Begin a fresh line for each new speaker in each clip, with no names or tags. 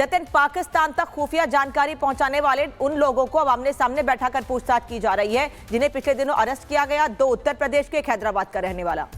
जतिन, पाकिस्तान तक खुफिया जानकारी पहुंचाने वाले उन लोगों को अब आमने सामने बैठाकर पूछताछ की जा रही है जिन्हें पिछले दिनों अरेस्ट किया गया। 2 उत्तर प्रदेश के, एक हैदराबाद का रहने वाला।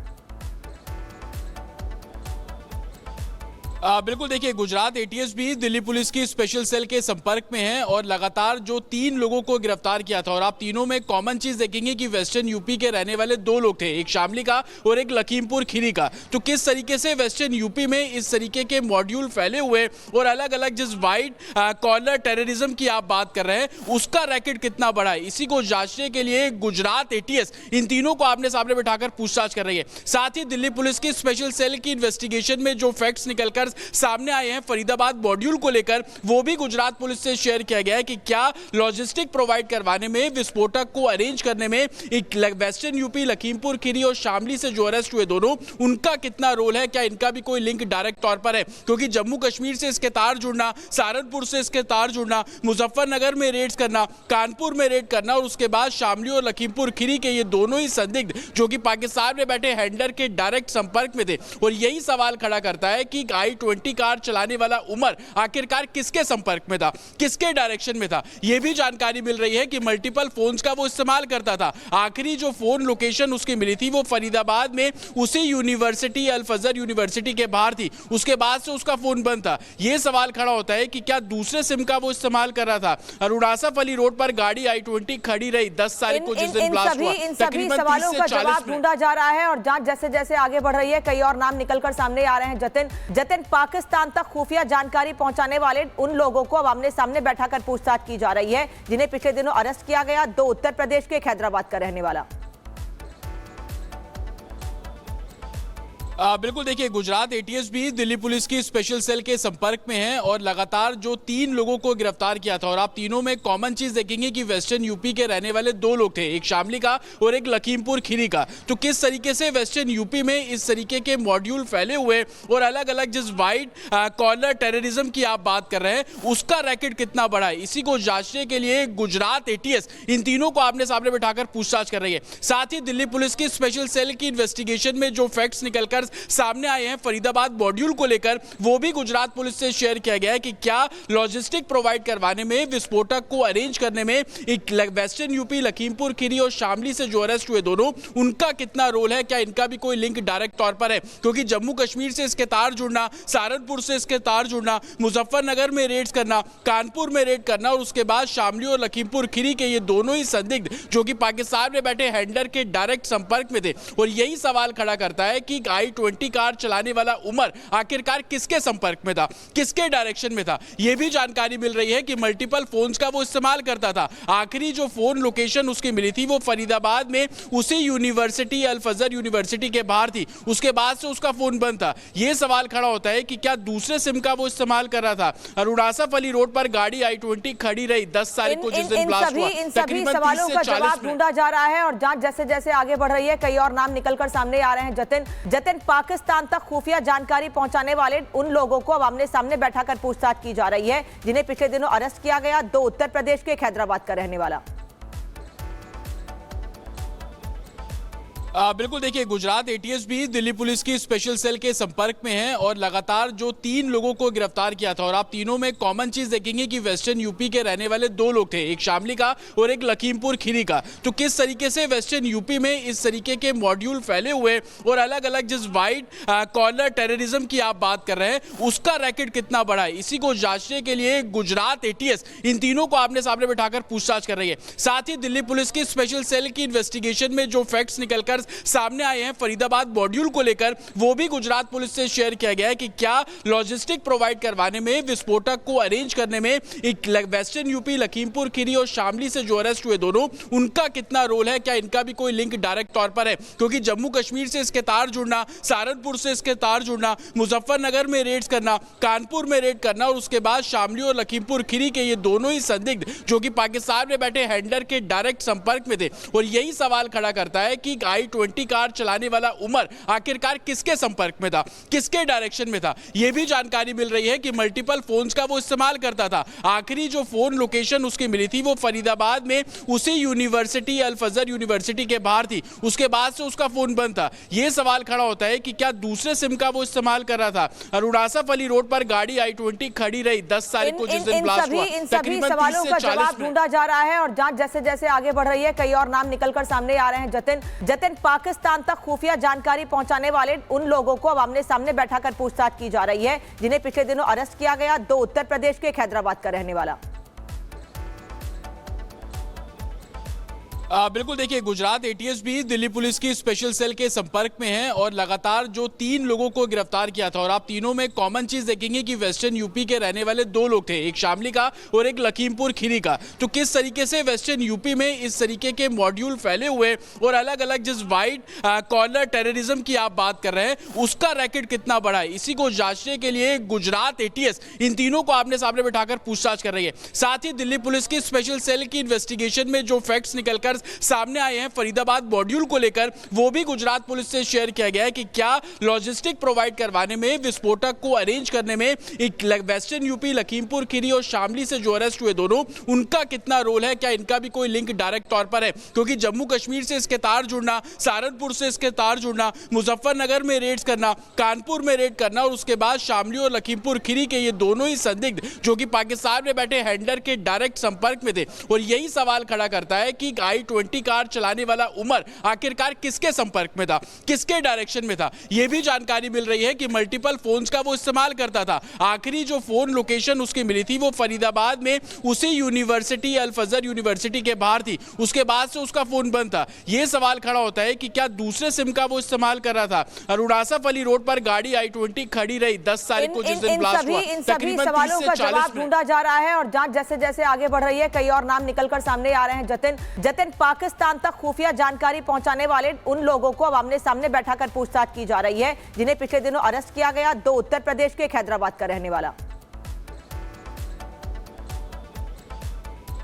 बिल्कुल, देखिए गुजरात एटीएस भी दिल्ली पुलिस की स्पेशल सेल के संपर्क में है और लगातार जो 3 लोगों को गिरफ्तार किया था, और आप तीनों में कॉमन चीज देखेंगे कि वेस्टर्न यूपी के रहने वाले 2 लोग थे, एक शामली का और एक लखीमपुर खीरी का। तो किस तरीके से वेस्टर्न यूपी में इस तरीके के मॉड्यूल फैले हुए और अलग अलग जिस वाइट कॉलर टेररिज्म की आप बात कर रहे हैं उसका रैकेट कितना बड़ा है, इसी को जांचने के लिए गुजरात एटीएस इन तीनों को आमने सामने बैठाकर पूछताछ कर रही है। साथ ही दिल्ली पुलिस की स्पेशल सेल की इन्वेस्टिगेशन में जो फैक्ट्स निकलकर सामने आए हैं फरीदाबाद मॉड्यूल को लेकर, वो भी गुजरात पुलिस से शेयर किया गया है कि क्या लॉजिस्टिक प्रोवाइड करवाने में, विस्फोटक को अरेंज करने में एक वेस्टर्न यूपी, लखीमपुर खीरी और शामली से जो अरेस्ट हुए दोनों, उनका कितना रोल है, क्या इनका भी कोई लिंक डायरेक्ट तौर पर है। क्योंकि जम्मू कश्मीर से इसके तार जुड़ना, सहारनपुर से इसके तार जुड़ना, मुजफ्फरनगर में रेड्स करना, कानपुर में रेड करना और उसके बाद शामली और लखीमपुर खीरी के ये दोनों ही संदिग्ध जो कि पाकिस्तान में बैठे हैंडलर के डायरेक्ट संपर्क में थे। और यही सवाल खड़ा करता है कि i20 कार चलाने वाला उमर आखिरकार किसके संपर्क में था, किसके डायरेक्शन में था। यह भी जानकारी मिल रही है कि मल्टीपल फोन्स का वो इस्तेमाल करता था। आखिरी जो फोन लोकेशन उसकी मिली थी वो फरीदाबाद में उसी यूनिवर्सिटी, अल फजर यूनिवर्सिटी के बाहर थी। उसके बाद से उसका फोन बंद था। यह सवाल खड़ा होता है कि क्या दूसरे सिम का वो इस्तेमाल कर रहा था। अरुणाचल अली रोड पर गाड़ी i20 खड़ी रही 10 तारीख को, जिस दिन ब्लास्ट हुआ।
इन सभी सवालों का जवाब ढूंढा जा रहा है और जांच जैसे जैसे आगे बढ़ रही है कई और नाम निकलकर सामने आ रहे हैं। जतिन, पाकिस्तान तक खुफिया जानकारी पहुंचाने वाले उन लोगों को अब आमने सामने बैठाकर पूछताछ की जा रही है जिन्हें पिछले दिनों अरेस्ट किया गया। 2 उत्तर प्रदेश के, एक हैदराबाद का रहने वाला।
बिल्कुल, देखिए गुजरात एटीएस भी दिल्ली पुलिस की स्पेशल सेल के संपर्क में है और लगातार जो 3 लोगों को गिरफ्तार किया था, और आप तीनों में कॉमन चीज देखेंगे कि वेस्टर्न यूपी के रहने वाले 2 लोग थे, एक शामली का और एक लखीमपुर खीरी का। तो किस तरीके से वेस्टर्न यूपी में इस तरीके के मॉड्यूल फैले हुए और अलग अलग जिस वाइट कॉलर टेररिज्म की आप बात कर रहे हैं उसका रैकेट कितना बड़ा है, इसी को जांचने के लिए गुजरात एटीएस इन तीनों को आमने सामने बैठाकर पूछताछ कर रही है। साथ ही दिल्ली पुलिस की स्पेशल सेल की इन्वेस्टिगेशन में जो फैक्ट्स निकलकर सामने आए हैं फरीदाबाद मॉड्यूल को लेकर, वो भी गुजरात पुलिस से शेयर किया गया है कि क्या लॉजिस्टिक प्रोवाइड करवाने में, विस्फोटक को अरेंज करने में एक वेस्टर्न यूपी, लखीमपुर खीरी और शामली से जो अरेस्ट हुए दोनों, उनका कितना रोल है, क्या इनका भी कोई लिंक डायरेक्ट तौर पर है। क्योंकि जम्मू कश्मीर से इसके तार जुड़ना, सहारनपुर से इसके तार जुड़ना, मुजफ्फरनगर में रेड्स करना, कानपुर में रेड करना और उसके बाद शामली और लखीमपुर खीरी के ये दोनों ही संदिग्ध जो कि पाकिस्तान में बैठे हैंडलर के डायरेक्ट संपर्क में थे। और यही सवाल खड़ा करता है कि i20 कार चलाने वाला उमर आखिरकार किसके संपर्क में था, किसके डायरेक्शन में था। यह भी जानकारी मिल रही है कि मल्टीपल फोन्स का वो इस्तेमाल करता था। आखिरी जो फोन लोकेशन उसकी मिली थी वो फरीदाबाद में उसी यूनिवर्सिटी, अल फजर यूनिवर्सिटी के बाहर थी। उसके बाद से उसका फोन बंद था। यह सवाल खड़ा होता है कि क्या दूसरे सिम का वो इस्तेमाल कर रहा था। अरुणाचल अली रोड पर गाड़ी i20 खड़ी रही 10 तारीख को, जिस दिन ब्लास्ट हुआ।
इन सभी सवालों का जवाब ढूंढा जा रहा है और जांच जैसे जैसे आगे बढ़ रही है कई और नाम निकलकर सामने आ रहे हैं। जतिन, पाकिस्तान तक खुफिया जानकारी पहुंचाने वाले उन लोगों को अब आमने सामने बैठाकर पूछताछ की जा रही है जिन्हें पिछले दिनों अरेस्ट किया गया। 2 उत्तर प्रदेश के, एक हैदराबाद का रहने वाला।
बिल्कुल, देखिए गुजरात एटीएस भी दिल्ली पुलिस की स्पेशल सेल के संपर्क में है और लगातार जो 3 लोगों को गिरफ्तार किया था, और आप तीनों में कॉमन चीज देखेंगे कि वेस्टर्न यूपी के रहने वाले 2 लोग थे, एक शामली का और एक लखीमपुर खीरी का। तो किस तरीके से वेस्टर्न यूपी में इस तरीके के मॉड्यूल फैले हुए और अलग अलग जिस वाइट कॉलर टेररिज्म की आप बात कर रहे हैं उसका रैकेट कितना बड़ा है, इसी को जांचने के लिए गुजरात एटीएस इन तीनों को आमने सामने बैठाकर पूछताछ कर रही है। साथ ही दिल्ली पुलिस की स्पेशल सेल की इन्वेस्टिगेशन में जो फैक्ट्स निकलकर सामने आए हैं फरीदाबाद मॉड्यूल को लेकर, वो भी गुजरात पुलिस से शेयर किया गया है कि क्या लॉजिस्टिक प्रोवाइड करवाने में, विस्फोटक को अरेंज करने में एक वेस्टर्न यूपी, लखीमपुर खीरी और शामली से जो अरेस्ट हुए दोनों, उनका कितना रोल है, क्या इनका भी कोई लिंक डायरेक्ट तौर पर है। क्योंकि जम्मू कश्मीर से इसके तार जुड़ना, सहारनपुर से इसके तार जुड़ना, मुजफ्फरनगर में रेड्स करना, कानपुर में रेड करना और उसके बाद शामली और लखीमपुर खीरी के ये दोनों ही संदिग्ध जो कि पाकिस्तान में बैठे हैंडलर के डायरेक्ट संपर्क में थे। और यही सवाल खड़ा करता है कि i20 कार चलाने वाला उमर आखिरकार किसके संपर्क में था, किसके डायरेक्शन में था, यह भी जानकारी मिल रही है कि मल्टीपल फोन्स का वो इस्तेमाल करता था। आखिरी जो फोन लोकेशन उसकी मिली थी वो फरीदाबाद में उसी यूनिवर्सिटी अल फजर यूनिवर्सिटी के बाहर थी। उसके बाद से उसका फोन बंद था। यह सवाल खड़ा होता है कि क्या दूसरे सिम का वो इस्तेमाल कर रहा था। और आसफ अली रोड पर गाड़ी i20 खड़ी रही 10 तारीख को जिस दिन ब्लास्ट हुआ।
इन सभी सवालों का जवाब ढूंढा जा रहा है और जांच जैसे जैसे आगे बढ़ रही है कई और नाम निकलकर सामने आ रहे हैं। जतिन, पाकिस्तान तक खुफिया जानकारी पहुंचाने वाले उन लोगों को अब आमने सामने बैठाकर पूछताछ की जा रही है जिन्हें पिछले दिनों अरेस्ट किया गया। 2 उत्तर प्रदेश के, एक हैदराबाद का रहने वाला।
बिल्कुल, देखिए गुजरात एटीएस भी दिल्ली पुलिस की स्पेशल सेल के संपर्क में है और लगातार जो 3 लोगों को गिरफ्तार किया था और आप तीनों में कॉमन चीज देखेंगे कि वेस्टर्न यूपी के रहने वाले 2 लोग थे, एक शामली का और एक लखीमपुर खीरी का। तो किस तरीके से वेस्टर्न यूपी में इस तरीके के मॉड्यूल फैले हुए और अलग अलग जिस वाइट कॉलर टेररिज्म की आप बात कर रहे हैं उसका रैकेट कितना बड़ा है, इसी को जांचने के लिए गुजरात एटीएस इन तीनों को आमने सामने बिठाकर पूछताछ कर रही है। साथ ही दिल्ली पुलिस की स्पेशल सेल की इन्वेस्टिगेशन में जो फैक्ट्स निकलकर सामने आए हैं फरीदाबाद मॉड्यूल को लेकर, वो भी गुजरात पुलिस से शेयर किया गया है कि क्या लॉजिस्टिक प्रोवाइड करवाने में, विस्फोटक को अरेंज करने में एक वेस्टर्न यूपी, लखीमपुर खीरी और शामली से जो अरेस्ट हुए दोनों, उनका कितना रोल है, क्या इनका भी कोई लिंक डायरेक्ट तौर पर है। क्योंकि जम्मू कश्मीर से इसके तार जुड़ना, सहारनपुर से इसके तार जुड़ना, मुजफ्फरनगर में रेड्स करना, कानपुर में रेड करना और उसके बाद शामली और लखीमपुर खीरी के ये दोनों ही संदिग्ध जो कि पाकिस्तान में बैठे हैंडलर के डायरेक्ट संपर्क में थे। और यही सवाल खड़ा करता है कि i20 कार चलाने वाला उमर आखिरकार किसके संपर्क में था, किसके डायरेक्शन में था। यह भी जानकारी मिल रही है कि मल्टीपल फोन्स का वो इस्तेमाल करता था। आखिरी जो फोन लोकेशन उसकी मिली थी वो फरीदाबाद में उसी यूनिवर्सिटी अल फजर यूनिवर्सिटी के बाहर थी। उसके बाद से उसका फोन बंद था। यह सवाल खड़ा होता है कि क्या दूसरे सिम का वो इस्तेमाल कर रहा था। और आसफ अली रोड पर गाड़ी i20 खड़ी रही 10 तारीख को जिस दिन ब्लास्ट हुआ।
इन सभी सवालों का जवाब ढूंढा जा रहा है और जांच जैसे जैसे आगे बढ़ रही है कई और नाम निकलकर सामने आ रहे हैं। जतिन, पाकिस्तान तक खुफिया जानकारी पहुंचाने वाले उन लोगों को अब आमने सामने बैठाकर पूछताछ की जा रही है जिन्हें पिछले दिनों अरेस्ट किया गया। 2 उत्तर प्रदेश के, एक हैदराबाद का रहने वाला।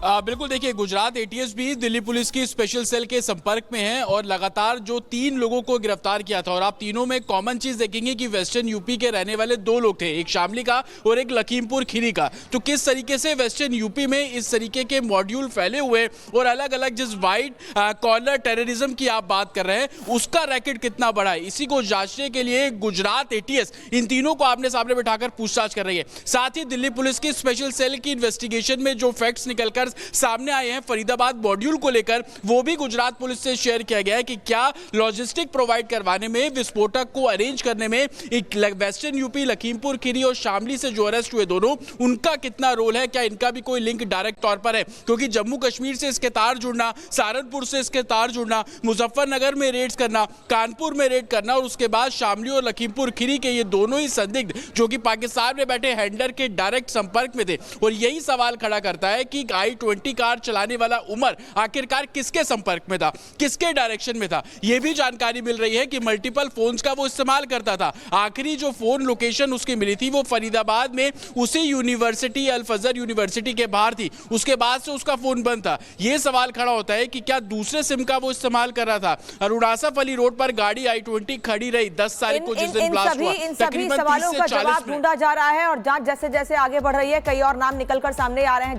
बिल्कुल, देखिए गुजरात एटीएस भी दिल्ली पुलिस की स्पेशल सेल के संपर्क में है और लगातार जो 3 लोगों को गिरफ्तार किया था और आप तीनों में कॉमन चीज देखेंगे कि वेस्टर्न यूपी के रहने वाले 2 लोग थे, एक शामली का और एक लखीमपुर खीरी का। तो किस तरीके से वेस्टर्न यूपी में इस तरीके के मॉड्यूल फैले हुए और अलग अलग जिस वाइट कॉलर टेररिज्म की आप बात कर रहे हैं उसका रैकेट कितना बड़ा है, इसी को जांचने के लिए गुजरात एटीएस इन तीनों को आमने सामने बिठाकर पूछताछ कर रही है। साथ ही दिल्ली पुलिस की स्पेशल सेल की इन्वेस्टिगेशन में जो फैक्ट्स निकलकर सामने आए हैं फरीदाबाद मॉड्यूल को लेकर, वो भी गुजरात पुलिस से शेयर किया गया है कि क्या लॉजिस्टिक प्रोवाइड करवाने में, विस्फोटक को अरेंज करने में एक वेस्टर्न यूपी, लखीमपुर खीरी और शामली से जो अरेस्ट हुए दोनों, उनका कितना रोल है, क्या इनका भी कोई लिंक डायरेक्ट तौर पर है। क्योंकि जम्मू कश्मीर से इसके तार जुड़ना, सहारनपुर से इसके तार जुड़ना, मुजफ्फरनगर में रेड्स करना, कानपुर में रेड करना और उसके बाद शामली और लखीमपुर खीरी के ये दोनों ही संदिग्ध जो कि पाकिस्तान में बैठे हैंडलर के डायरेक्ट संपर्क में थे। और यही सवाल खड़ा करता है कि i20 कार चलाने वाला उमर आखिरकार किसके संपर्क में था, किसके डायरेक्शन में था। यह भी जानकारी मिल रही है कि मल्टीपल फोन्स का वो इस्तेमाल करता था। आखिरी जो फोन लोकेशन उसकी मिली थी वो फरीदाबाद में उसी यूनिवर्सिटी अल फजर यूनिवर्सिटी के बाहर थी। उसके बाद से उसका फोन बंद था। यह सवाल खड़ा होता है कि क्या दूसरे सिम का वो इस्तेमाल कर रहा था। और आसफ अली रोड पर गाड़ी i20 खड़ी रही 10 तारीख को जिस दिन ब्लास्ट हुआ।
इन सभी सवालों का जवाब ढूंढा जा रहा है और जांच जैसे जैसे आगे बढ़ रही है कई और नाम निकलकर सामने आ रहे हैं।